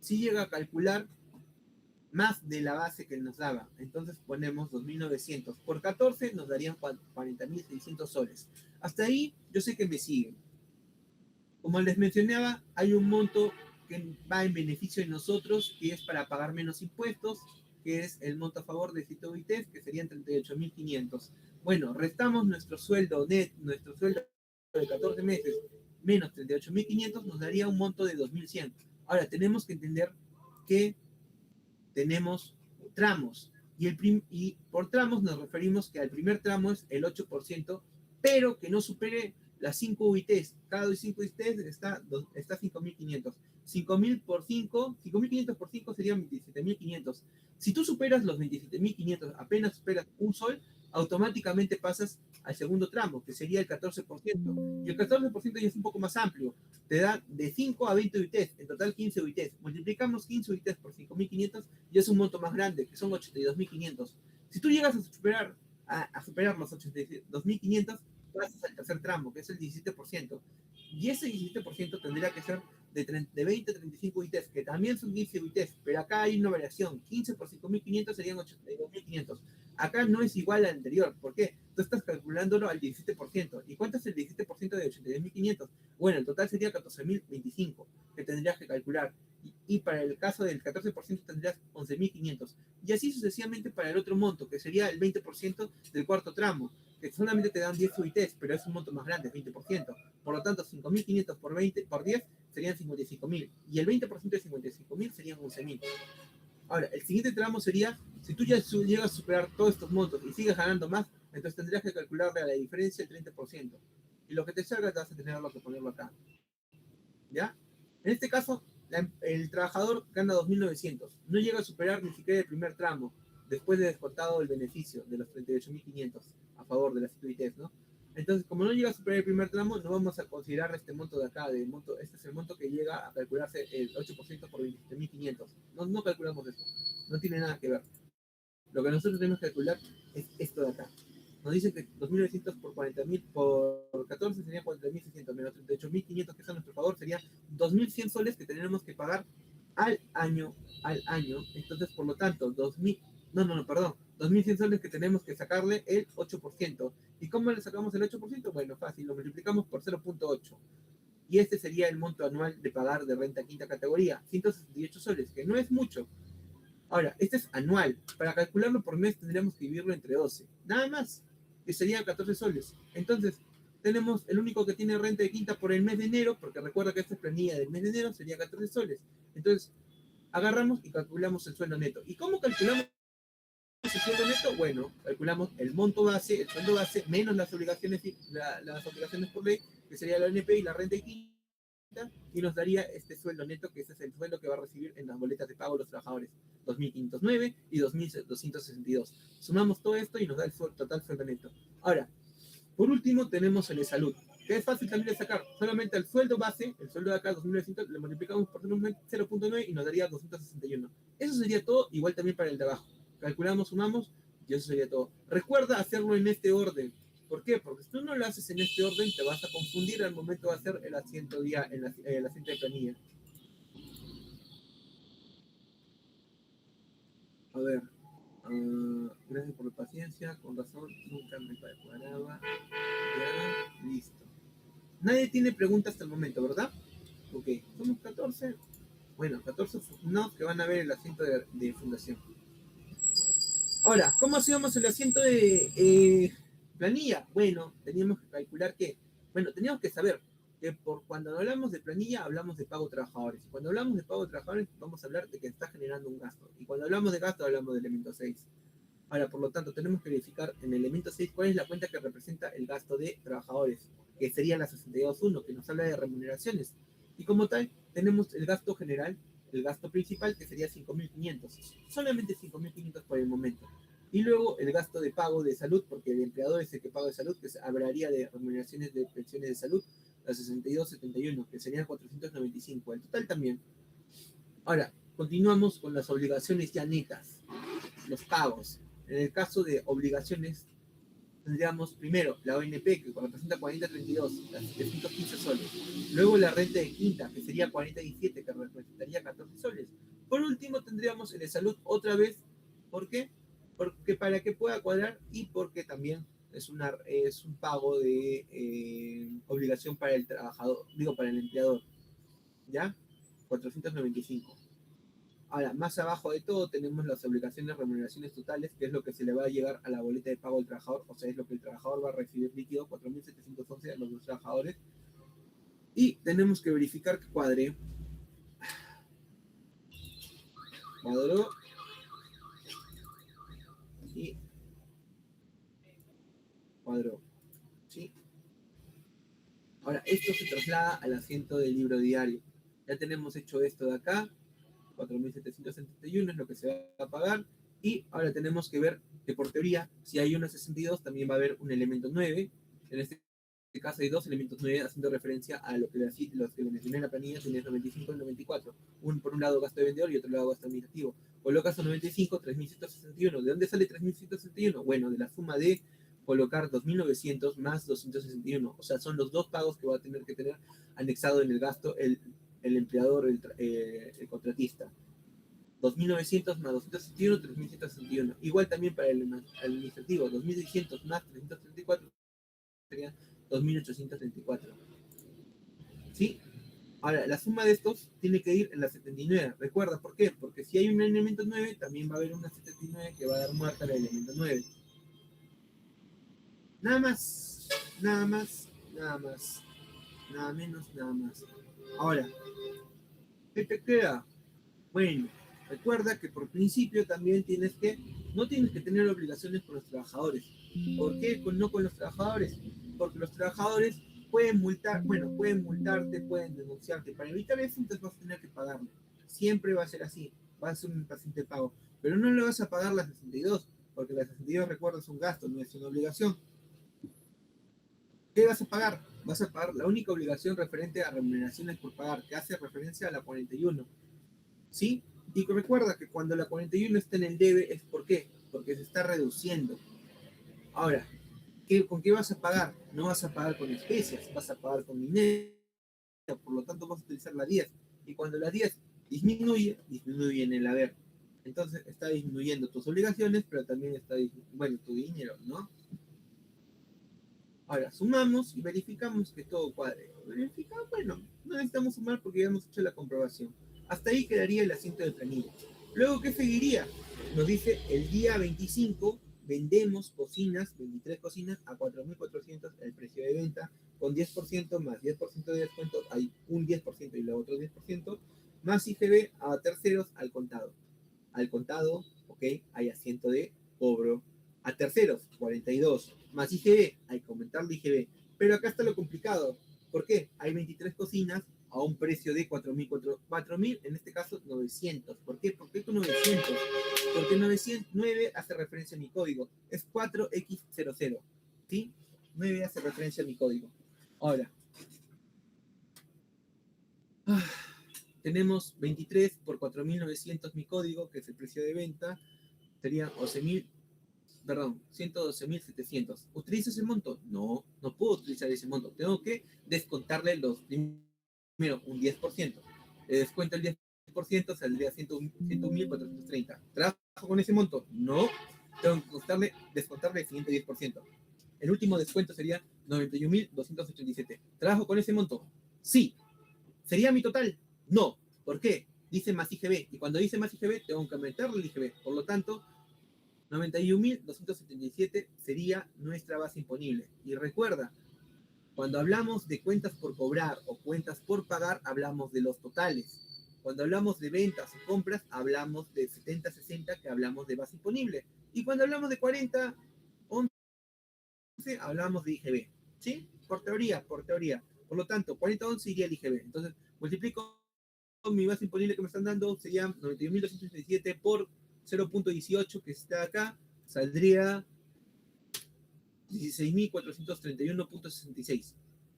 si llega a calcular más de la base que nos daba. Entonces ponemos 2.900 por 14, nos darían 40.600 soles. Hasta ahí yo sé que me siguen. Como les mencionaba, hay un monto que va en beneficio de nosotros, que es para pagar menos impuestos, que es el monto a favor de Cito Vites, que serían 38.500. Bueno, restamos nuestro sueldo net, nuestro sueldo de 14 meses, menos 38.500, nos daría un monto de 2.100. Ahora, tenemos que entender que tenemos tramos, y por tramos nos referimos que al primer tramo es el 8%, pero que no supere las 5 UITs. Cada 5 UITs está 5.500. 5.000 por 5, 5.500 por 5 serían 27.500. Si tú superas los 27.500, apenas superas un sol, automáticamente pasas al segundo tramo, que sería el 14%. Y el 14% ya es un poco más amplio. Te da de 5 a 20 UITs, en total 15 UITs. Multiplicamos 15 UITs por 5.500 y es un monto más grande, que son 82.500. Si tú llegas a superar los 82.500, pasas al tercer tramo, que es el 17%. Y ese 17% tendría que ser de 20 a 35 UITs, que también son 15 UITs, pero acá hay una variación. 15 por 5.500 serían 82.500. Acá no es igual al anterior. ¿Por qué? Tú estás calculándolo al 17%. ¿Y cuánto es el 17% de 82.500? Bueno, el total sería 14.025 que tendrías que calcular. Y para el caso del 14% tendrías 11.500. Y así sucesivamente para el otro monto, que sería el 20% del cuarto tramo, que solamente te dan 10 UITs, pero es un monto más grande, 20%. Por lo tanto, 5.500 por 20, por 10 serían 55.000. Y el 20% de 55.000 serían 11.000. Ahora, el siguiente tramo sería, si tú ya llegas a superar todos estos montos y sigues ganando más, entonces tendrías que calcularle a la diferencia el 30%. Y lo que te salga te vas a tener que ponerlo acá. ¿Ya? En este caso, el trabajador gana 2.900. No llega a superar ni siquiera el primer tramo, después de descontado el beneficio de los 38.500 a favor de las actividades, ¿no? Entonces, como no llega a superar el primer tramo, no vamos a considerar este monto de acá. Este es el monto que llega a calcularse el 8% por 27.500. No calculamos eso. No tiene nada que ver. Lo que nosotros tenemos que calcular es esto de acá. Nos dice que 2.900 por 40.000 por 14 serían 40.600 menos 38.500 que es a nuestro favor serían 2.100 soles que tenemos que pagar al año. Entonces, por lo tanto, 2.100 soles que tenemos que sacarle el 8%. ¿Y cómo le sacamos el 8%? Bueno, fácil, lo multiplicamos por 0.8. Y este sería el monto anual de pagar de renta quinta categoría, 168 soles, que no es mucho. Ahora, este es anual. Para calcularlo por mes tendríamos que dividirlo entre 12. Nada más, que serían 14 soles. Entonces, tenemos el único que tiene renta de quinta por el mes de enero, porque recuerda que esta es planilla del mes de enero, sería 14 soles. Entonces, agarramos y calculamos el sueldo neto. ¿Y cómo calculamos el sueldo neto? Bueno, calculamos el monto base, el sueldo base, menos las obligaciones por ley, que sería la ONP y la renta de quinta, y nos daría este sueldo neto, que ese es el sueldo que va a recibir en las boletas de pago los trabajadores, 2.509 y 2.262. Sumamos todo esto y nos da el total sueldo neto. Ahora, por último tenemos el de salud, que es fácil también de sacar. Solamente el sueldo base, el sueldo de acá, 2.900, le multiplicamos por 0.9 y nos daría 261. Eso sería todo, igual también para el de abajo. Calculamos, sumamos y eso sería todo. Recuerda hacerlo en este orden. ¿Por qué? Porque si tú no lo haces en este orden, te vas a confundir al momento de hacer el asiento de planilla. A ver, gracias por la paciencia, con razón, nunca me preparaba. Ya, listo. Nadie tiene preguntas hasta el momento, ¿verdad? Ok, somos 14. Bueno, 14 no que van a ver el asiento de fundación. Ahora, ¿cómo hacíamos el asiento de planilla? Bueno, teníamos que calcular que, teníamos que saber que cuando hablamos de planilla hablamos de pago de trabajadores. Y cuando hablamos de pago de trabajadores vamos a hablar de que está generando un gasto. Y cuando hablamos de gasto hablamos del elemento 6. Ahora, por lo tanto, tenemos que verificar en el elemento 6 cuál es la cuenta que representa el gasto de trabajadores, que sería la 62.1, que nos habla de remuneraciones. Y como tal, tenemos el gasto general, el gasto principal, que sería 5.500. Solamente 5.500 por el momento. Y luego el gasto de pago de salud, porque el empleador es el que paga de salud, que hablaría de remuneraciones de pensiones de salud, la 62.71, que serían 495. El total también. Ahora, continuamos con las obligaciones ya netas, los pagos. En el caso de obligaciones tendríamos primero la ONP, que representa 40.32, las 715 soles. Luego la renta de quinta, que sería 40.17, que representaría 14 soles. Por último, tendríamos el de salud otra vez. ¿Por qué? Porque para que pueda cuadrar y porque también es un pago de obligación para el trabajador, digo, para el empleador. ¿Ya? 495. Ahora, más abajo de todo tenemos las obligaciones, remuneraciones totales, que es lo que se le va a llegar a la boleta de pago del trabajador, o sea, es lo que el trabajador va a recibir líquido, 4.711 a los dos trabajadores. Y tenemos que verificar que cuadre. Cuadró. Y cuadró. ¿Sí? Ahora, esto se traslada al asiento del libro diario. Ya tenemos hecho esto de acá, 4.771 es lo que se va a pagar. Y ahora tenemos que ver que por teoría, si hay una 62, también va a haber un elemento 9. En este caso hay dos elementos 9 haciendo referencia a lo que los que mencioné en la planilla, tenés 95 y 94. Por un lado gasto de vendedor y otro lado gasto administrativo. Colocas a 95, 3.161. ¿De dónde sale 3.161? Bueno, de la suma de colocar 2.900 más 261. O sea, son los dos pagos que va a tener que tener anexado en el gasto el empleador, el contratista. 2.900 más 261, 3.161. Igual también para el administrativo, 2.600 más 334 sería 2.834. ¿Sí? Ahora, la suma de estos tiene que ir en la 79. Recuerda, ¿por qué? Porque si hay un elemento 9, también va a haber una 79 que va a dar muerta al elemento 9. Nada más, nada más, nada más, nada menos, nada más. Ahora, ¿qué te queda? Bueno, recuerda que por principio también no tienes que tener obligaciones con los trabajadores. ¿Por qué no con los trabajadores? Porque los trabajadores pueden pueden multarte, pueden denunciarte. Para evitar eso, entonces vas a tener que pagarle. Siempre va a ser así, va a ser un paciente pago. Pero no le vas a pagar las 62, porque las 62, recuerda, es un gasto, no es una obligación. ¿Qué vas a pagar? Vas a pagar la única obligación referente a remuneraciones por pagar, que hace referencia a la 41. ¿Sí? Y recuerda que cuando la 41 está en el debe es ¿por qué? Porque se está reduciendo. Ahora, ¿con qué vas a pagar? No vas a pagar con especias, vas a pagar con dinero, por lo tanto vas a utilizar la 10. Y cuando la 10 disminuye en el haber. Entonces está disminuyendo tus obligaciones, pero también está disminuyendo, tu dinero, ¿no? Ahora, sumamos y verificamos que todo cuadre. Verificamos, bueno, no necesitamos sumar porque ya hemos hecho la comprobación. Hasta ahí quedaría el asiento de planilla. Luego, ¿qué seguiría? Nos dice, el día 25 vendemos cocinas, 23 cocinas, a 4.400 el precio de venta, con 10% más 10% de descuento, hay un 10% y luego otro 10%, más IGB a terceros al contado. Al contado, ok, hay asiento de cobro. A terceros, 42. Más IGB, hay que aumentar la IGB. Pero acá está lo complicado. ¿Por qué? Hay 23 cocinas a un precio de 4.000, en este caso 900. ¿Por qué? ¿Por qué con 900? Porque 909 hace referencia a mi código. Es 4X00. ¿Sí? 9 hace referencia a mi código. Ahora. Tenemos 23 por 4.900 mi código, que es el precio de venta. Sería 112.700. ¿Utilizo ese monto? No, no puedo utilizar ese monto. Tengo que descontarle primero un 10%. Le descuento el 10%, saldría 101.430. ¿Trabajo con ese monto? No. Tengo que descontarle el siguiente 10%. El último descuento sería 91.287. ¿Trabajo con ese monto? Sí. ¿Sería mi total? No. ¿Por qué? Dice más IGB. Y cuando dice más IGB, tengo que aumentarle el IGB. Por lo tanto, 91.277 sería nuestra base imponible. Y recuerda, cuando hablamos de cuentas por cobrar o cuentas por pagar, hablamos de los totales. Cuando hablamos de ventas o compras, hablamos de 70-60, que hablamos de base imponible. Y cuando hablamos de 40-11, hablamos de IGB. ¿Sí? Por teoría, por teoría. Por lo tanto, 40-11 iría el IGB. Entonces, multiplico mi base imponible que me están dando, sería 91.277 por 0.18 que está acá, saldría 16.431.66.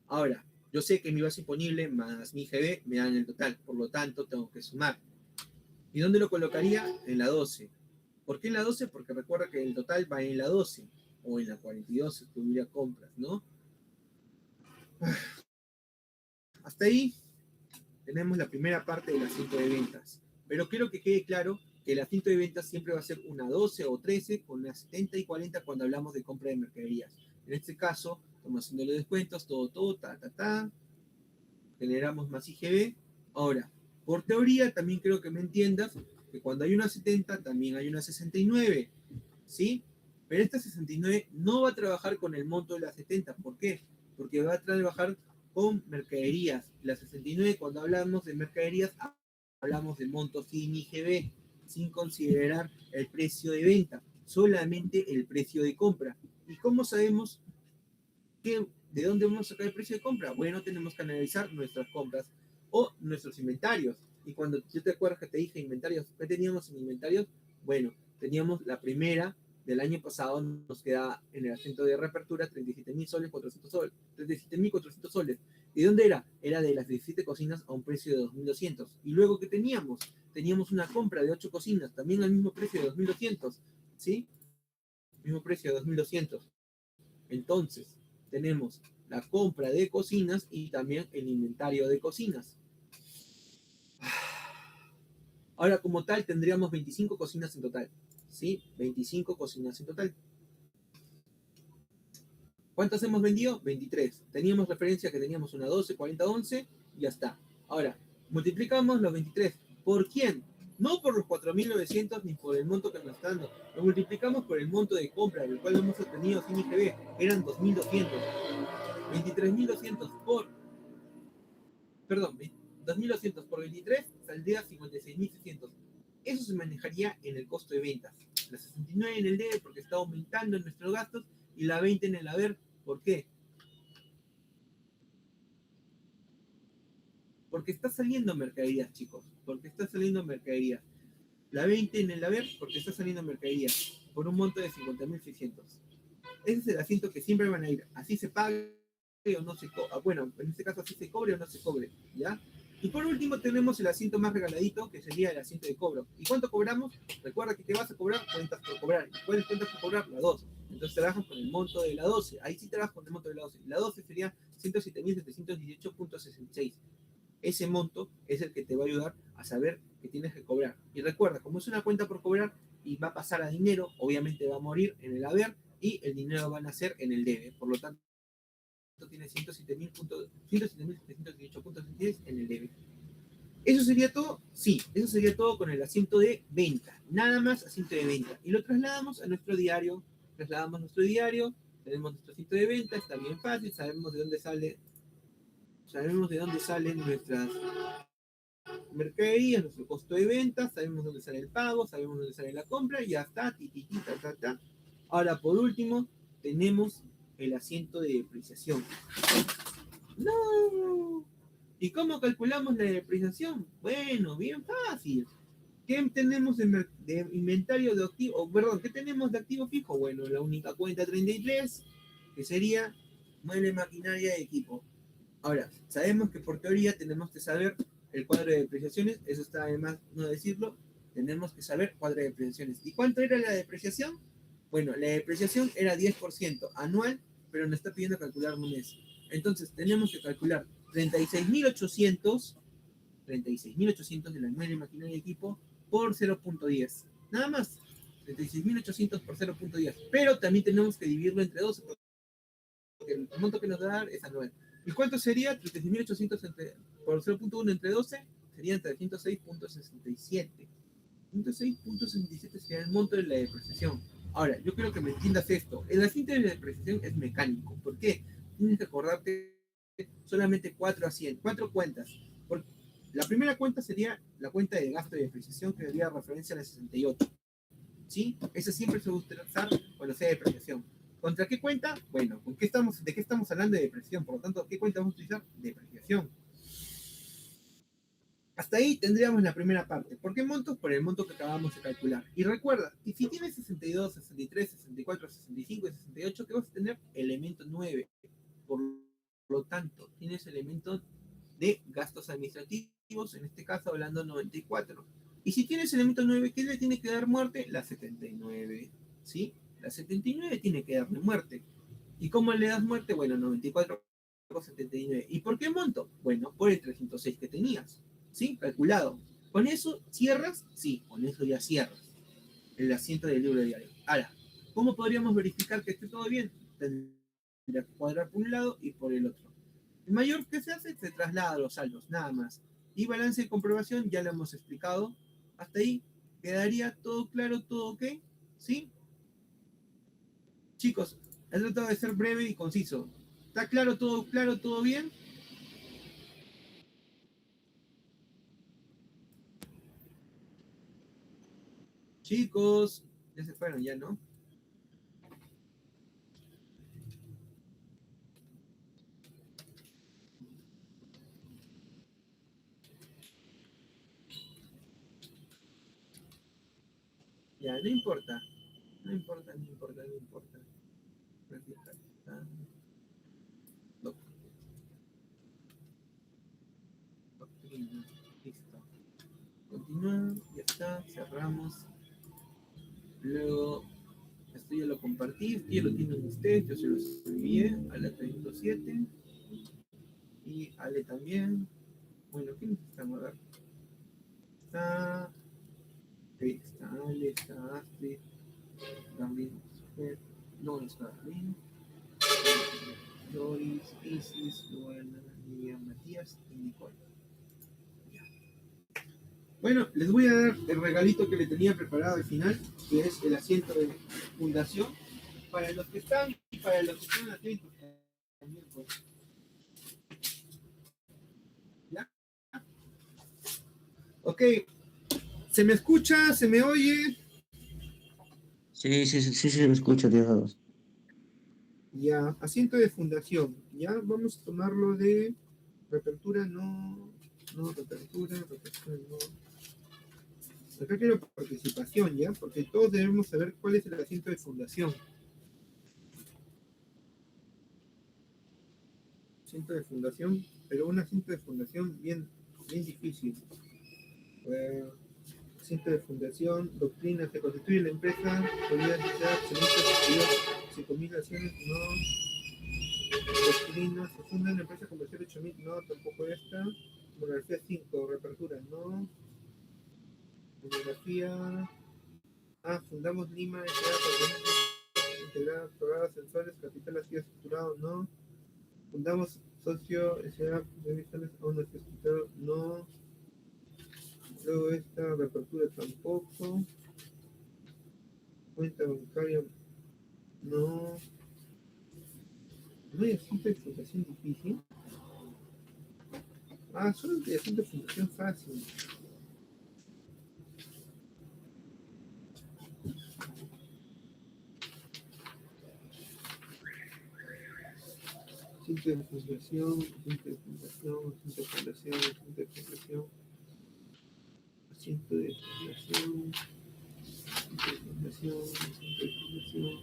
Ahora, yo sé que mi base imponible más mi IGB me dan el total, por lo tanto tengo que sumar. ¿Y dónde lo colocaría? En la 12. ¿Por qué en la 12? Porque recuerda que el total va en la 12. o en la 42 si hubiera compras, ¿no? Hasta ahí tenemos la primera parte del asiento de ventas. Pero quiero que quede claro que el asiento de ventas siempre va a ser una 12 o 13 con una 70 y 40 cuando hablamos de compra de mercaderías. En este caso, estamos haciendo los descuentos, todo, generamos más IGB. Ahora, por teoría, también creo que me entiendas que cuando hay una 70, también hay una 69, ¿sí? Pero esta 69 no va a trabajar con el monto de la 70. ¿Por qué? Porque va a trabajar con mercaderías. La 69, cuando hablamos de mercaderías, hablamos de montos sin IGB, sin considerar el precio de venta, solamente el precio de compra. ¿Y cómo sabemos de dónde vamos a sacar el precio de compra? Bueno, tenemos que analizar nuestras compras o nuestros inventarios. Y cuando yo te acuerdas que te dije inventarios, ¿qué teníamos en inventarios? Bueno, teníamos la primera del año pasado, nos queda en el asiento de reapertura 37.000 soles, 400 soles, 37.400 soles. ¿Y dónde era? Era de las 17 cocinas a un precio de 2.200. Y luego, ¿qué teníamos? Teníamos una compra de 8 cocinas, también al mismo precio de 2.200, ¿sí? Mismo precio de 2.200. Entonces, tenemos la compra de cocinas y también el inventario de cocinas. Ahora, como tal, tendríamos 25 cocinas en total. ¿Sí? 25 cocinas en total. ¿Cuántas hemos vendido? 23. Teníamos referencia que teníamos una 12, 40, 11 y ya está. Ahora, multiplicamos los 23. ¿Por quién? No por los 4.900 ni por el monto que nos está dando. Lo multiplicamos por el monto de compra, el cual hemos obtenido sin IGB. Eran 2.200. 23.200 por, perdón, 2.200 por 23 saldría 56.600. Eso se manejaría en el costo de ventas. La 69 en el debe porque está aumentando en nuestros gastos y la 20 en el haber. ¿Por qué? Porque está saliendo mercaderías, chicos. Porque está saliendo mercaderías. La 20 en el haber porque está saliendo mercaderías por un monto de 50.600. Ese es el asiento que siempre van a ir. Así se pague o no se cobre. Bueno, en este caso así se cobre o no se cobre. ¿Ya? Y por último tenemos el asiento más regaladito, que sería el asiento de cobro. ¿Y cuánto cobramos? Recuerda que te vas a cobrar cuentas por cobrar. ¿Y cuáles cuentas por cobrar? La 12. Entonces trabajas con el monto de la 12. Ahí sí trabajas con el monto de la 12. La 12 sería 107.718.66. Ese monto es el que te va a ayudar a saber que tienes que cobrar. Y recuerda, como es una cuenta por cobrar y va a pasar a dinero, obviamente va a morir en el haber y el dinero va a nacer en el debe. Por lo tanto, tiene 107.718.66 en el debe. ¿Eso sería todo? Sí, eso sería todo con el asiento de venta. Nada más asiento de venta. Y lo trasladamos a nuestro diario. Trasladamos nuestro diario, tenemos nuestro asiento de venta, está bien fácil, sabemos de dónde salen nuestras mercaderías, nuestro costo de venta, sabemos dónde sale el pago, sabemos dónde sale la compra, y ya está, ta. Ahora, por último, tenemos el asiento de depreciación. ¡No! ¿Y cómo calculamos la depreciación? Bueno, bien fácil. ¿Qué tenemos de inventario de activo? Perdón, ¿qué tenemos de activo fijo? Bueno, la única cuenta 33, que sería mueble, maquinaria y equipo. Ahora, sabemos que por teoría tenemos que saber el cuadro de depreciaciones, eso está además no decirlo, tenemos que saber cuadro de depreciaciones. ¿Y cuánto era la depreciación? Bueno, la depreciación era 10% anual, pero nos está pidiendo calcular un mes. Entonces, tenemos que calcular 36.800 de la nueva maquinaria de equipo por 0.10. Nada más. 36.800 por 0.10. Pero también tenemos que dividirlo entre 12, porque el monto que nos va a dar es anual. ¿Y cuánto sería? 36.800 por 0.1 entre 12 serían 306.67. 306.67 sería el monto de la depreciación. Ahora, yo quiero que me entiendas esto. El asiento de la depreciación es mecánico. ¿Por qué? Tienes que acordarte solamente 4 a 100, 4 cuentas. Porque la primera cuenta sería la cuenta de gasto de depreciación que daría referencia a la 68. ¿Sí? Esa siempre se va a utilizar cuando sea depreciación. ¿Contra qué cuenta? Bueno, ¿de qué estamos hablando de depreciación? Por lo tanto, ¿qué cuenta vamos a utilizar? Depreciación. Hasta ahí tendríamos la primera parte. ¿Por qué montos? Por el monto que acabamos de calcular. Y recuerda, y si tienes 62, 63, 64, 65 y 68, ¿qué vas a tener? Elemento 9. Por lo tanto, tienes elementos de gastos administrativos, en este caso hablando 94. Y si tienes elemento 9, ¿qué le tiene que dar muerte? La 79. ¿Sí? La 79 tiene que darle muerte. ¿Y cómo le das muerte? Bueno, 94,79. ¿Y por qué monto? Bueno, por el 306 que tenías. ¿Sí? Calculado. ¿Con eso cierras? Sí, con eso ya cierras el asiento del libro diario. Ahora, ¿cómo podríamos verificar que esté todo bien? Tendría que cuadrar por un lado y por el otro. El mayor que se hace se traslada a los saldos, nada más. Y balance de comprobación, ya lo hemos explicado. Hasta ahí quedaría todo claro, todo ok. ¿Sí? Chicos, he tratado de ser breve y conciso. ¿Está claro, todo bien? Chicos, ya se fueron, ya, ¿no? Ya, no importa. No importa, no importa, no importa. Doctrina. Listo. Continúa, ya está, cerramos. Luego, esto ya lo compartí, ya lo tienen ustedes, yo se los envié a la 37 y Ale también. Bueno, ¿quiénes están? A ver. Está, está Ale, está Astrid, también no está Darlene, Doris, Isis, Luana, Miriam, Matías y Nicole. Ya. Bueno, les voy a dar el regalito que le tenía preparado al final, que es el asiento de fundación, para los que están y para los que están atentos también, pues. ¿Ya? Ok, ¿se me escucha? ¿Se me oye? Sí, sí, sí, sí, sí, me escucho, Dios. Ya, asiento de fundación. Ya, vamos a tomarlo de reapertura, no, no, reapertura, no. Acá quiero participación, ¿ya? Porque todos debemos saber cuál es el asiento de fundación. Asiento de fundación, pero un asiento de fundación bien, bien difícil. Asiento de fundación, doctrina, se constituye la empresa, unidad social, accionistas, 5.000 acciones, no. Doctrina, se funda en la empresa comercial 8.000, no, tampoco esta. Monografía 5, reapertura, no. Monografía. Ah, fundamos Lima, integrada, programas sensores, capital activo estructurado, no. Fundamos socio, S.A. aún no está estructurado, no. Luego esta, reapertura tampoco. Cuenta bancaria, no. No hay asunto de fundación difícil. Ah, solo hay asunto de fundación fácil. Asunto de fundación, asunto de fundación, asunto de fundación, asunto de fundación, asiento de fundación, asunto de fundación, asunto de fundación,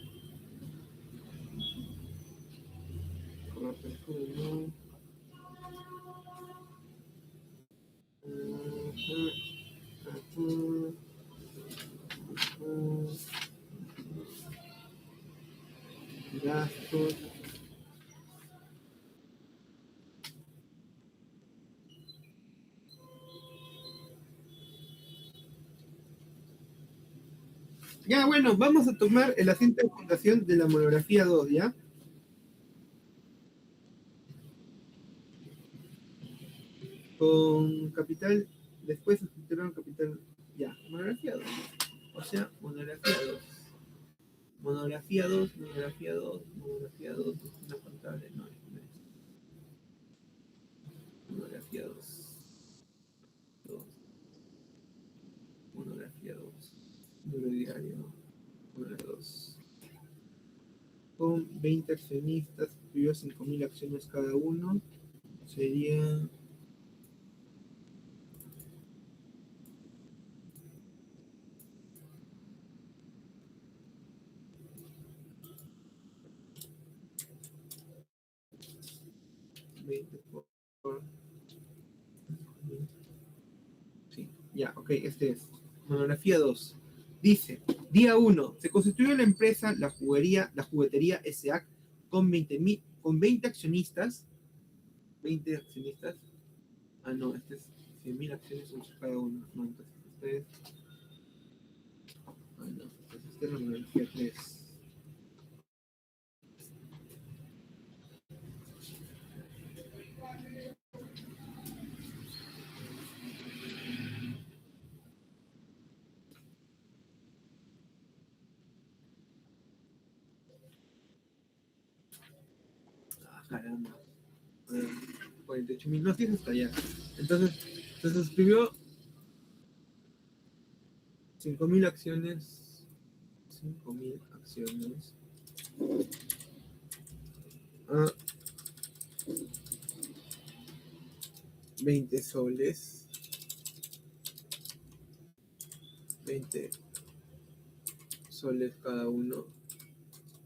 con la persona no. Gastos. Ya, bueno, vamos a tomar el asiento de fundación de la monografía 2, ¿ya? Con capital, después se titularon capital, ya, monografía 2. O sea, monografía 2. Monografía 2, monografía 2, monografía 2, una contable, no es. Monografía 2, 2, monografía 2, número diario, número 2. Con 20 accionistas, pidió 5.000 acciones cada uno, sería 20 por. Sí, ya, ok, este es. Monografía 2. Dice, Día 1. Se constituyó la empresa La Juguetería S.A. con 20 accionistas. 20 accionistas. Ah, no, este es 100.000 acciones cada uno. No, entonces este es... Ah, no, entonces este es la numerología 3. Ah, caramba. 48.000, no, sí, hasta allá. Entonces, se suscribió 5.000 acciones. 5.000 acciones a 20 soles. 20 soles cada uno.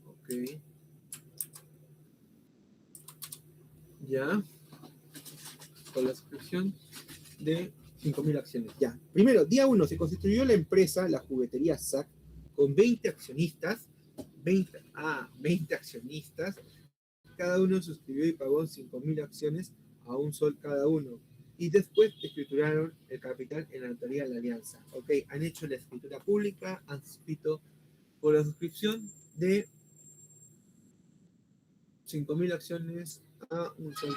Ok. Ya. Con la suscripción de 5.000 acciones. Ya. Primero, día 1, se constituyó la empresa, la juguetería SAC, con 20 accionistas. 20 accionistas. Cada uno suscribió y pagó 5.000 acciones a un sol cada uno. Y después escrituraron el capital en la notaría de la alianza. Ok, han hecho la escritura pública, han suscrito por la suscripción de 5.000 acciones a un sol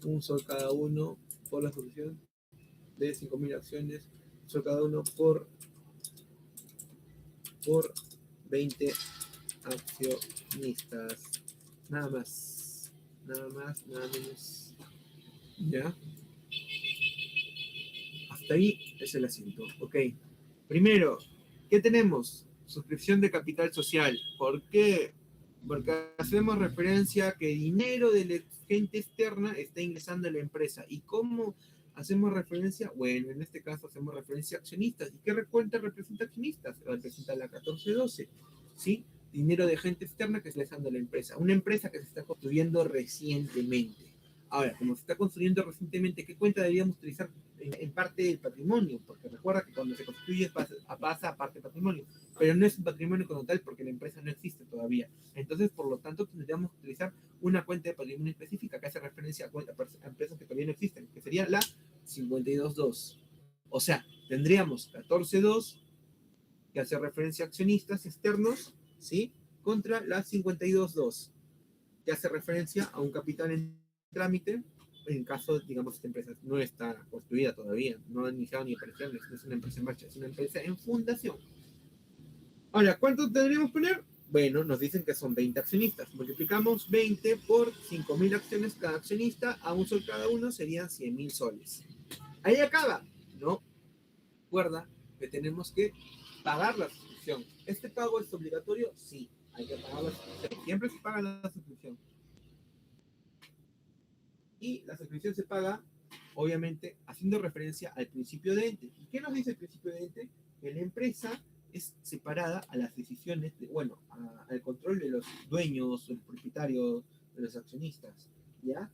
un sol cada uno por la suscripción de 5.000 acciones, un sol cada uno por 20 accionistas. Nada más, nada más, nada menos. ¿Ya? Hasta ahí es el asunto. Ok. Primero, ¿qué tenemos? Suscripción de capital social. ¿Por qué? Porque hacemos referencia a que dinero de la gente externa está ingresando a la empresa. ¿Y cómo hacemos referencia? Bueno, en este caso hacemos referencia a accionistas. ¿Y qué cuenta representa accionistas? Representa la 1412. ¿Sí? Dinero de gente externa que está ingresando a la empresa. Una empresa que se está construyendo recientemente. Ahora, como se está construyendo recientemente, ¿qué cuenta deberíamos utilizar en parte del patrimonio? Porque recuerda que cuando se construye pasa a parte del patrimonio, pero no es un patrimonio como tal porque la empresa no existe todavía. Entonces, por lo tanto, tendríamos que utilizar una cuenta de patrimonio específica que hace referencia a empresas que todavía no existen, que sería la 52.2. O sea, tendríamos 14.2, que hace referencia a accionistas externos, ¿sí? Contra la 52.2, que hace referencia a un capital en trámite, en caso, digamos, esta empresa no está construida todavía, no ha iniciado ni operaciones, no es una empresa en marcha, es una empresa en fundación. Ahora, ¿cuánto tendríamos que poner? Bueno, nos dicen que son 20 accionistas. Multiplicamos 20 por 5.000 acciones cada accionista, a un sol cada uno serían 100.000 soles. Ahí acaba. No, recuerda que tenemos que pagar la suscripción. ¿Este pago es obligatorio? Sí, hay que pagar la suscripción. Siempre se paga la suscripción. Y la suscripción se paga, obviamente, haciendo referencia al principio de ente. ¿Y qué nos dice el principio de ente? Que la empresa es separada a las decisiones, al control de los dueños, los propietarios, de los accionistas, ¿ya?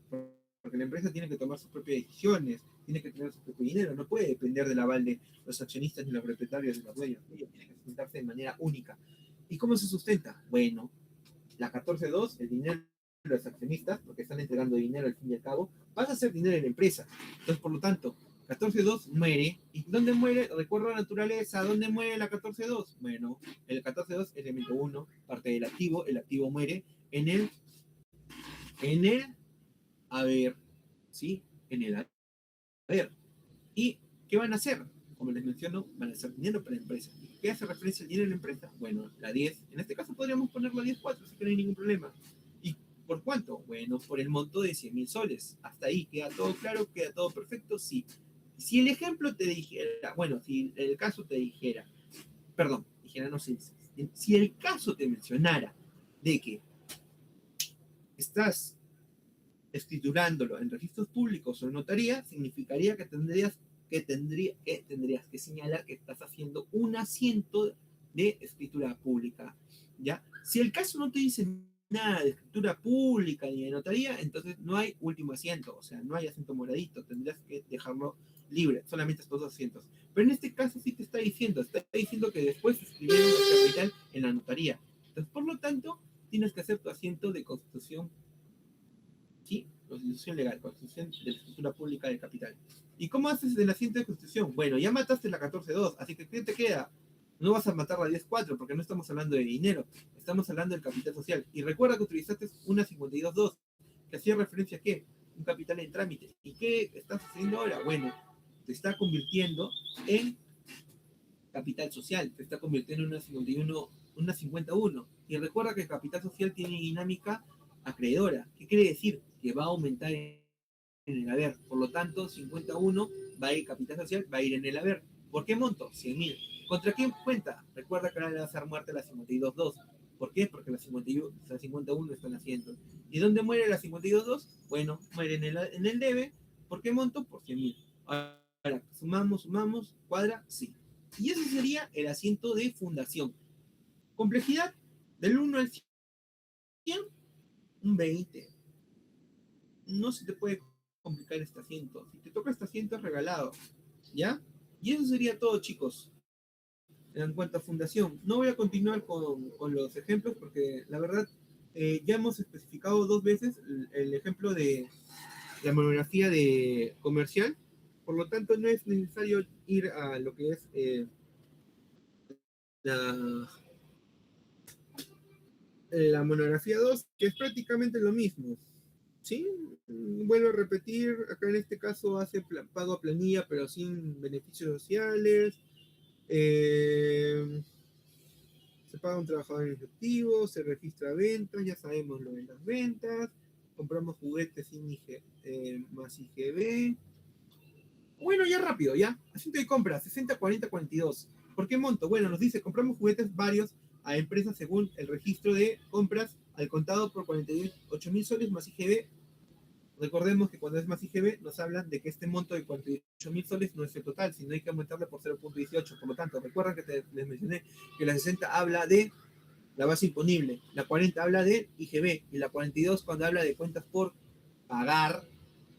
Porque la empresa tiene que tomar sus propias decisiones, tiene que tener su propio dinero, no puede depender del aval de los accionistas ni los propietarios ni los dueños, ellos tienen que sustentarse de manera única. ¿Y cómo se sustenta? Bueno, la 14.2, el dinero de los accionistas, porque están entregando dinero al fin y al cabo, pasa a ser dinero de la empresa. Entonces, por lo tanto, 14.2 muere. ¿Y dónde muere? Recuerdo la naturaleza. ¿Dónde muere la 14.2? Bueno, el 14.2 es elemento 1, parte del activo. El activo muere en el haber, ¿sí? En el haber. ¿Y qué van a hacer? Como les menciono, van a hacer dinero para la empresa. ¿Qué hace referencia al dinero de la empresa? Bueno, la 10. En este caso podríamos poner la 10.4, así que no hay ningún problema. ¿Y por cuánto? Bueno, por el monto de 100.000 soles. Hasta ahí, ¿queda todo claro? ¿Queda todo perfecto? Sí. Si el ejemplo te dijera, bueno, si el caso te dijera, perdón, dijera no sé, si el caso te mencionara de que estás escriturándolo en registros públicos o en notaría, significaría que tendrías que señalar que estás haciendo un asiento de escritura pública, ¿ya? Si el caso no te dice nada de escritura pública ni de notaría, entonces no hay último asiento, o sea, no hay asiento moradito, tendrías que dejarlo libre, solamente estos dos asientos. Pero en este caso sí te está diciendo que después escribieron el capital en la notaría. Entonces, por lo tanto, tienes que hacer tu asiento de constitución, ¿sí? Constitución legal, constitución de la escritura pública del capital. ¿Y cómo haces el asiento de constitución? Bueno, ya mataste la 14.2, así que ¿qué te queda? No vas a matar la 10.4 porque no estamos hablando de dinero, estamos hablando del capital social. Y recuerda que utilizaste una 52.2, que hacía referencia a qué? Un capital en trámite. ¿Y qué estás haciendo ahora? Bueno, te está convirtiendo en capital social, te está convirtiendo en una 51, una 51. Y recuerda que el capital social tiene dinámica acreedora. ¿Qué quiere decir? Que va a aumentar en el haber. Por lo tanto, 51 va a ir capital social, va a ir en el haber. ¿Por qué monto? 100.000. ¿Contra quién cuenta? Recuerda que ahora le va a hacer muerte a la 52.2. ¿Por qué? Porque la 51 está en asiento. ¿Y dónde muere la 52.2? Bueno, muere en el debe. ¿Por qué monto? Por 100.000. Ahora, sumamos, cuadra, sí. Y ese sería el asiento de fundación. Complejidad del 1 al 100, un 20. No se te puede complicar este asiento. Si te toca este asiento es regalado. ¿Ya? Y eso sería todo, chicos. En cuanto a fundación, no voy a continuar con los ejemplos porque la verdad ya hemos especificado dos veces el ejemplo de la monografía de comercial. Por lo tanto, no es necesario ir a lo que es la, la monografía 2, que es prácticamente lo mismo. ¿Sí? Vuelvo a repetir, acá en este caso hace pago a planilla, pero sin beneficios sociales. Se paga un trabajador en efectivo, se registra ventas, ya sabemos lo de las ventas. Compramos juguetes sin más IGB. Bueno, ya rápido, ya. Asiento de compra, 60, 40, 42. ¿Por qué monto? Bueno, nos dice, compramos juguetes varios a empresas según el registro de compras al contado por 48.000 soles más IGB. Recordemos que cuando es más IGB nos hablan de que este monto de 48.000 soles no es el total, sino hay que aumentarle por 0.18. Por lo tanto, recuerden que les mencioné que la 60 habla de la base imponible, la 40 habla de IGB y la 42 cuando habla de cuentas por pagar,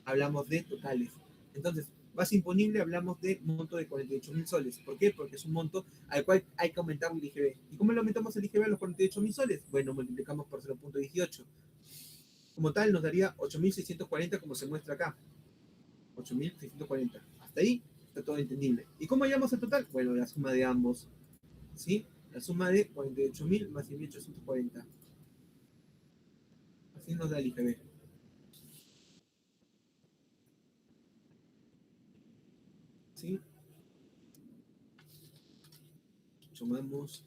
hablamos de totales. Entonces, base imponible hablamos de monto de 48.000 soles. ¿Por qué? Porque es un monto al cual hay que aumentar el IGB. ¿Y cómo le aumentamos el IGB a los 48.000 soles? Bueno, multiplicamos por 0.18. Como tal, nos daría 8.640 como se muestra acá. 8.640. Hasta ahí está todo entendible. ¿Y cómo hallamos el total? Bueno, la suma de ambos. ¿Sí? La suma de 48.000 más 1.840. Así nos da el IGB. ¿Sí? Sumamos.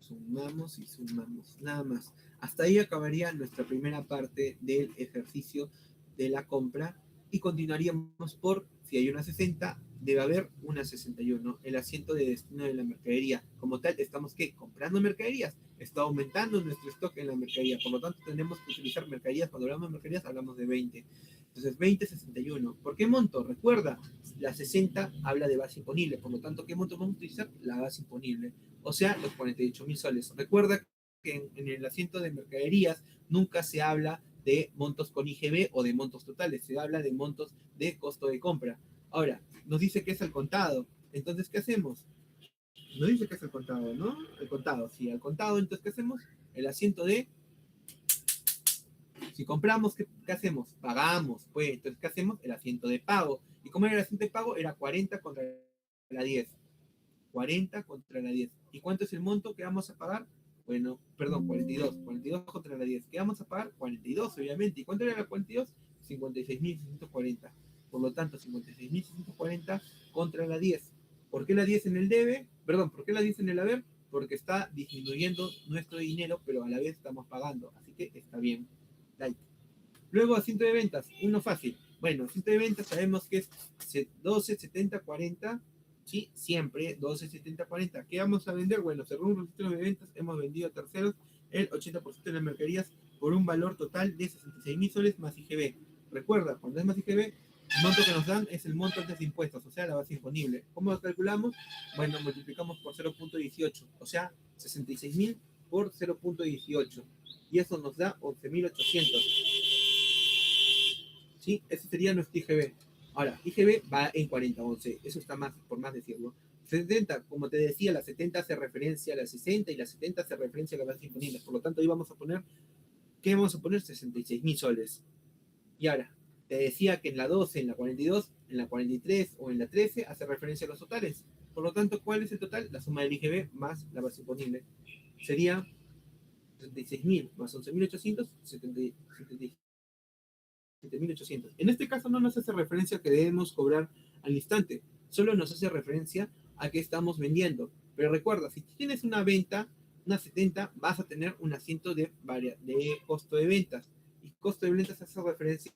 Sumamos y sumamos. Nada más. Hasta ahí acabaría nuestra primera parte del ejercicio de la compra y continuaríamos por, si hay una 60, debe haber una 61, el asiento de destino de la mercadería. Como tal, estamos ¿qué? Comprando mercaderías, está aumentando nuestro stock en la mercadería, por lo tanto tenemos que utilizar mercaderías, cuando hablamos de mercaderías hablamos de 20. Entonces 20, 61. ¿Por qué monto? Recuerda, la 60 habla de base imponible, por lo tanto, ¿qué monto vamos a utilizar? La base imponible, o sea, los 48.000 soles. Recuerda que en el asiento de mercaderías nunca se habla de montos con IGB o de montos totales, se habla de montos de costo de compra. Ahora, nos dice que es al contado, entonces, ¿qué hacemos? Nos dice que es al contado, ¿no? Al contado, sí, al contado, entonces, ¿qué hacemos? El asiento de, si compramos, ¿qué hacemos? Pagamos, pues, entonces, ¿qué hacemos? El asiento de pago. ¿Y cómo era el asiento de pago? Era 40 contra la 10. 40 contra la 10. ¿Y cuánto es el monto que vamos a pagar? Bueno, perdón, 42. 42 contra la 10. ¿Qué vamos a pagar? 42, obviamente. ¿Y cuánto era la 42? 56.640. Por lo tanto, 56.640 contra la 10. ¿Por qué la 10 en el debe? Perdón, ¿por qué la 10 en el haber? Porque está disminuyendo nuestro dinero, pero a la vez estamos pagando. Así que está bien. Like. Luego, asiento de ventas. Uno fácil. Bueno, asiento de ventas sabemos que es 12, 70, 40. ¿Sí? Siempre 12, 70, 40. ¿Qué vamos a vender? Bueno, según un registro de ventas, hemos vendido a terceros el 80% de las mercaderías por un valor total de 66.000 soles más IGB. Recuerda, cuando es más IGB, El monto que nos dan es el monto antes de impuestos, o sea, la base imponible. ¿Cómo lo calculamos? Bueno, multiplicamos por 0.18, o sea, 66.000 por 0.18. Y eso nos da 11.800. ¿Sí? Ese sería nuestro IGB. Ahora, IGB va en 4011, eso está más, por más decirlo. 70, como te decía, la 70 hace referencia a la 60 y la 70 hace referencia a la base imponible. Por lo tanto, ahí vamos a poner, ¿qué vamos a poner? 66.000 soles. Y ahora, te decía que en la 12, en la 42, en la 43 o en la 13 hace referencia a los totales. Por lo tanto, ¿cuál es el total? La suma del IGB más la base imponible. Sería 76.000 más 11.800, 77.800. En este caso no nos hace referencia a que debemos cobrar al instante, solo nos hace referencia a que estamos vendiendo. Pero recuerda, si tienes una venta, una 70, vas a tener un asiento de costo de ventas. Y costo de ventas hace referencia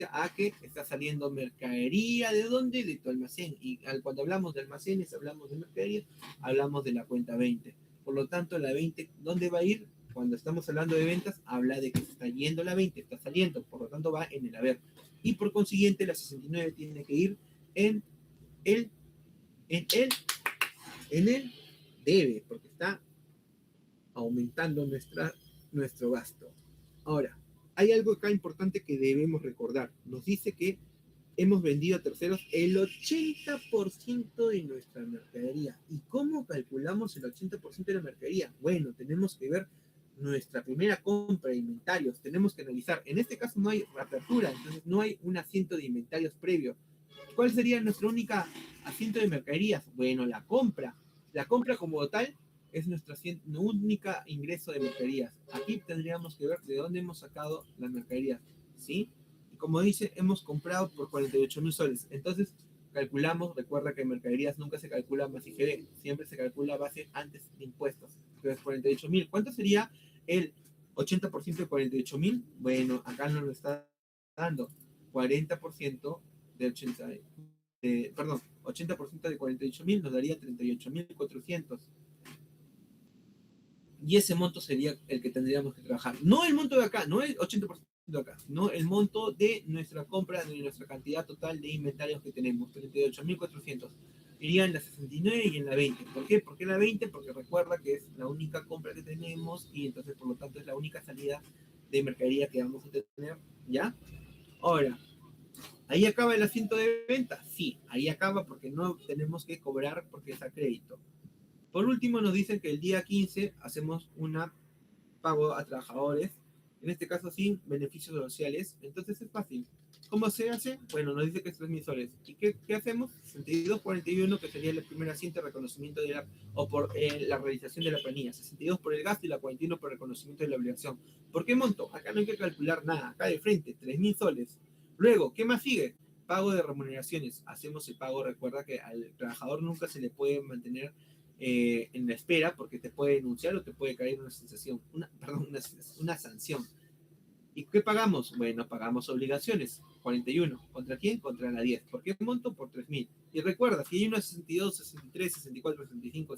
a que está saliendo mercadería. ¿De dónde? De tu almacén. Y cuando hablamos de almacenes, hablamos de mercadería, hablamos de la cuenta 20. Por lo tanto, la 20, ¿dónde va a ir? Cuando estamos hablando de ventas, habla de que se está yendo la 20, está saliendo, por lo tanto va en el haber. Y por consiguiente, la 69 tiene que ir en el, en el, en el debe, porque está aumentando nuestro gasto. Ahora, hay algo acá importante que debemos recordar. Nos dice que hemos vendido a terceros el 80% de nuestra mercadería. ¿Y cómo calculamos el 80% de la mercadería? Bueno, tenemos que ver nuestra primera compra de inventarios. Tenemos que analizar. En este caso no hay reapertura, entonces no hay un asiento de inventarios previo. ¿Cuál sería nuestra única asiento de mercaderías? Bueno, la compra. La compra como tal es nuestro única ingreso de mercaderías. Aquí tendríamos que ver de dónde hemos sacado las mercaderías, ¿sí? Y como dice, hemos comprado por 48.000 soles. Entonces, calculamos, recuerda que en mercaderías nunca se calcula más IGB, siempre se calcula base antes de impuestos. Entonces, 48.000. ¿Cuánto sería el 80% de 48.000? Bueno, acá nos lo está dando 40% de 80, perdón, 80% de 48.000 nos daría 38.400. Y ese monto sería el que tendríamos que trabajar. No el monto de acá, no el 80% de acá, sino el monto de nuestra compra, de nuestra cantidad total de inventarios que tenemos, 38.400. Iría en la 69 y en la 20. ¿Por qué? ¿Por qué la 20? Porque recuerda que es la única compra que tenemos y entonces por lo tanto es la única salida de mercadería que vamos a tener, ¿ya? Ahora, ¿ahí acaba el asiento de venta? Sí, ahí acaba porque no tenemos que cobrar porque es a crédito. Por último, nos dicen que el día 15 hacemos un pago a trabajadores, en este caso sin beneficios sociales. Entonces es fácil. ¿Cómo se hace? Bueno, nos dice que es 3.000 soles. ¿Y qué hacemos? 62.41, que sería el primer asiento de reconocimiento de o por la realización de la planilla. 62 por el gasto y la 41 por el reconocimiento de la obligación. ¿Por qué monto? Acá no hay que calcular nada. Acá de frente, 3.000 soles. Luego, ¿qué más sigue? Pago de remuneraciones. Hacemos el pago. Recuerda que al trabajador nunca se le puede mantener en la espera porque te puede denunciar o te puede caer una sanción. ¿Y qué pagamos? Bueno, pagamos obligaciones. 41. ¿Contra quién? Contra la 10. ¿Por qué monto? Por 3.000. Y recuerda, si hay una 62, 63, 64, 65,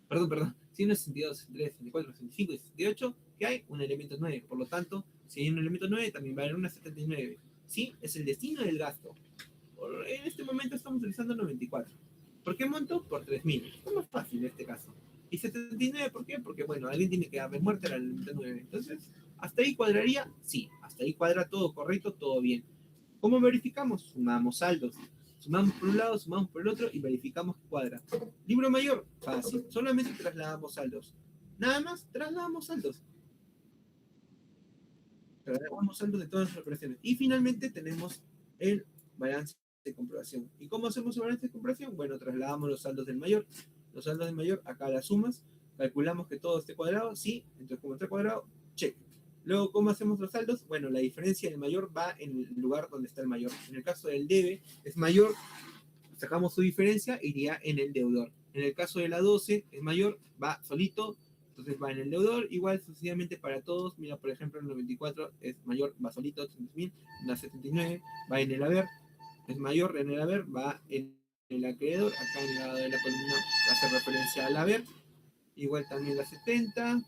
perdón, si hay una 62, 63, 64, 65 y 68, ¿qué hay? Un elemento 9. Por lo tanto, si hay un elemento 9, también va a haber una 79. ¿Sí? Es el destino del gasto. En este momento estamos utilizando 94. ¿Por qué monto? Por 3.000. Es más fácil en este caso. Y 79, ¿por qué? Porque, bueno, alguien tiene que darle muerte al elemento 9. Entonces, ¿hasta ahí cuadraría? Sí, hasta ahí cuadra todo correcto, todo bien. ¿Cómo verificamos? Sumamos saldos. Sumamos por un lado, sumamos por el otro y verificamos que cuadra. Libro mayor, fácil. Solamente trasladamos saldos. Nada más, trasladamos saldos. Trasladamos saldos de todas las operaciones. Y finalmente tenemos el balance de comprobación. ¿Y cómo hacemos el balance de comprobación? Bueno, trasladamos los saldos del mayor. Los saldos del mayor, acá las sumas. Calculamos que todo esté cuadrado. Sí, entonces como está cuadrado, check. Luego, ¿cómo hacemos los saldos? Bueno, la diferencia del mayor va en el lugar donde está el mayor. En el caso del debe, es mayor, sacamos su diferencia, iría en el deudor. En el caso de la 12, es mayor, va solito, entonces va en el deudor, igual sucesivamente para todos. Mira, por ejemplo, el 94 es mayor, va solito, 300.000, la 79 va en el haber, es mayor en el haber, va en el acreedor, acá en la de la columna hace referencia al haber, igual también la 70,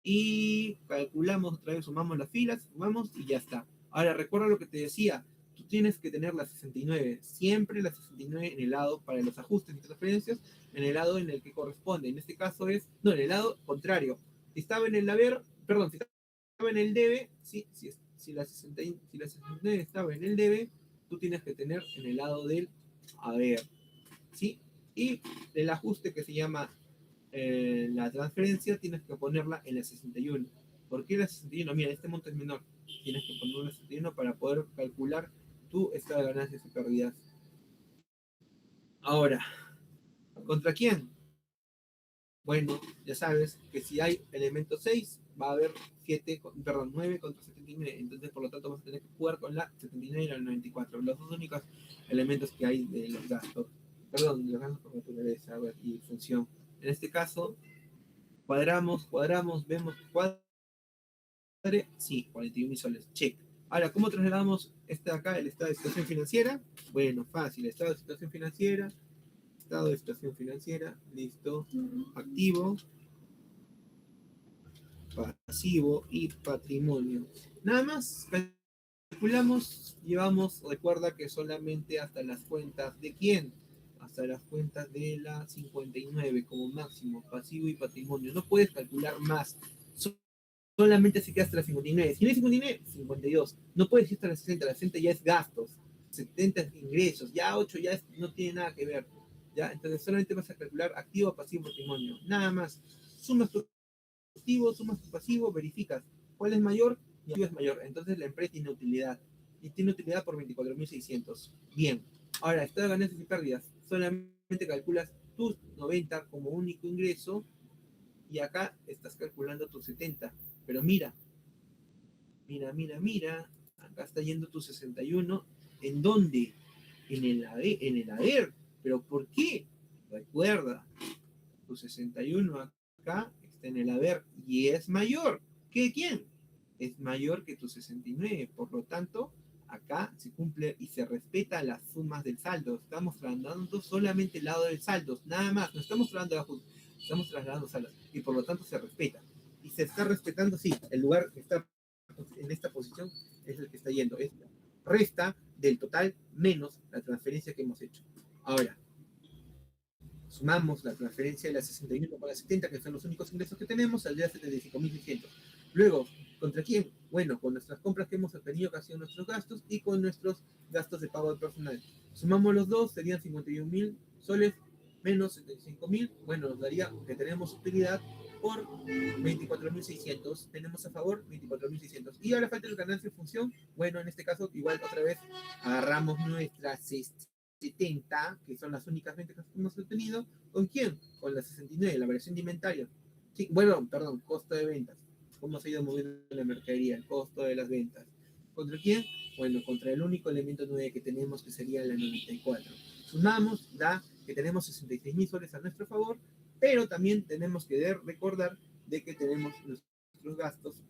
y calculamos otra vez, sumamos las filas, sumamos y ya está. Ahora recuerda lo que te decía, tú tienes que tener la 69, siempre la 69 en el lado para los ajustes y transferencias, en el lado en el que corresponde. En este caso es, no, en el lado contrario. Si estaba en el haber, perdón, si estaba en el debe, si la 69 estaba en el debe, tú tienes que tener en el lado del haber, ¿sí? Y el ajuste que se llama la transferencia, tienes que ponerla en la 61. ¿Por qué la 61? Mira, este monto es menor. Tienes que poner la 61 para poder calcular tu estado de ganancias y pérdidas. Ahora, ¿contra quién? Bueno, ya sabes que si hay elemento 6, va a haber 9 contra 79. Entonces, por lo tanto, vas a tener que jugar con la 79 y la 94. Los dos únicos elementos que hay de los gastos. Perdón, de los gastos por naturaleza y función. En este caso, cuadramos, vemos cuadre. Sí, 41.000 soles. Check. Ahora, ¿cómo trasladamos este de acá, el estado de situación financiera? Bueno, fácil. Estado de situación financiera. Estado de situación financiera. Listo. Activo, pasivo y patrimonio. Nada más calculamos, llevamos, recuerda que solamente hasta las cuentas de quién, hasta las cuentas de la 59 como máximo, pasivo y patrimonio. No puedes calcular más. Solamente se queda hasta la 59. Si no hay 59, 52. No puedes ir hasta la 60. La 60 ya es gastos. 70 es ingresos. Ya 8 ya no tiene nada que ver. ¿Ya? Entonces solamente vas a calcular activo, pasivo, patrimonio. Nada más. Sumas tu activo, sumas tu pasivo, verificas cuál es mayor y activo es mayor. Entonces la empresa tiene utilidad. Y tiene utilidad por 24.600. Bien. Ahora, estado de ganancias y pérdidas. Solamente calculas tus 90 como único ingreso y acá estás calculando tus 70. Pero mira, acá está yendo tu 61. ¿En dónde? En el haber. ¿Pero por qué? Recuerda, tu 61 acá está en el haber y es mayor. ¿Que quién? Es mayor que tu 69. Por lo tanto, acá se cumple y se respeta las sumas del saldo. Estamos trasladando solamente el lado del saldo, nada más. No estamos trasladando estamos trasladando saldos. Y por lo tanto se respeta. Y se está respetando, sí, el lugar que está en esta posición es el que está yendo. Es resta del total menos la transferencia que hemos hecho. Ahora, sumamos la transferencia de la 61 con la 70, que son los únicos ingresos que tenemos, saldría 75.600. Luego, ¿contra quién? Bueno, con nuestras compras que hemos obtenido, que han sido nuestros gastos, y con nuestros gastos de pago de personal. Sumamos los dos, serían 51.000 soles menos 75.000. Bueno, nos daría que tenemos utilidad por 24.600. Tenemos a favor 24.600. Y ahora falta el ganancia en función. Bueno, en este caso, igual otra vez agarramos nuestras 70, que son las únicas ventas que hemos obtenido. ¿Con quién? Con la 69, la variación de inventario. Sí, bueno, perdón, costo de ventas. ¿Cómo se ha ido moviendo la mercadería? El costo de las ventas. ¿Contra quién? Bueno, contra el único elemento 9 que tenemos, que sería la 94. Sumamos, da que tenemos 66.000 soles a nuestro favor, pero también tenemos que recordar de que tenemos nuestros gastos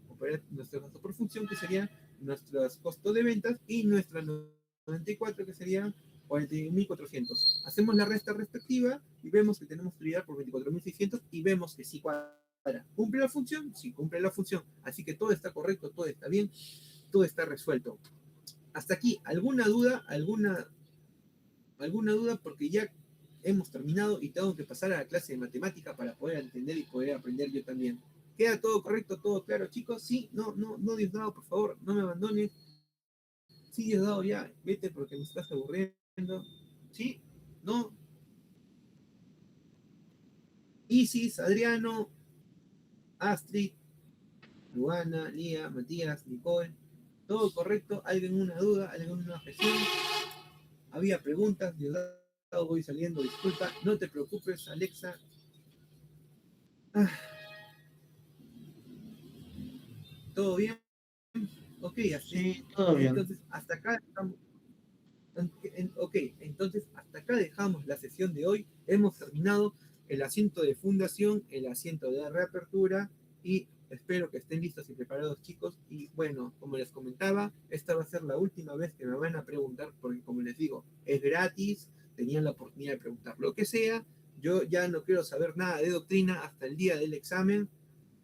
por función, que serían nuestros costos de ventas, y nuestra 94, que sería 41.400. Hacemos la resta respectiva y vemos que tenemos utilidad por 24.600 y vemos que sí cuadra. ¿Cumple la función? Sí, cumple la función. Así que todo está correcto, todo está bien, todo está resuelto. Hasta aquí, ¿alguna duda? ¿Alguna duda? Porque ya hemos terminado y tengo que pasar a la clase de matemática para poder entender y poder aprender yo también. ¿Queda todo correcto, todo claro, chicos? Sí, no, Diosdado, por favor, no me abandones. Sí, Diosdado, ya, vete porque me estás aburriendo. ¿Sí? ¿No? Isis, Adriano, Astrid, Luana, Lía, Matías, Nicole. ¿Todo correcto? ¿Alguien una duda? ¿Alguien una objeción? Había preguntas, Diosdado, voy saliendo, disculpa. No te preocupes, Alexa. Ah, ¿todo bien? Ok, Sí, todo bien. entonces hasta acá estamos. Ok, entonces hasta acá dejamos la sesión de hoy. Hemos terminado el asiento de fundación, el asiento de reapertura, y espero que estén listos y preparados, chicos. Y bueno, como les comentaba, esta va a ser la última vez que me van a preguntar, porque como les digo, es gratis, tenían la oportunidad de preguntar lo que sea. Yo ya no quiero saber nada de doctrina hasta el día del examen,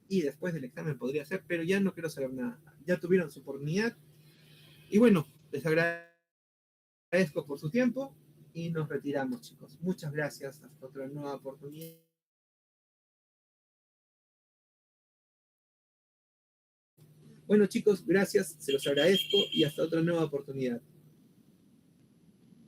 y después del examen podría ser, pero ya no quiero saber nada. Ya tuvieron su oportunidad. Y bueno, les agradezco Agradezco por su tiempo y nos retiramos, chicos. Muchas gracias. Hasta otra nueva oportunidad. Bueno, chicos, gracias. Se los agradezco y hasta otra nueva oportunidad.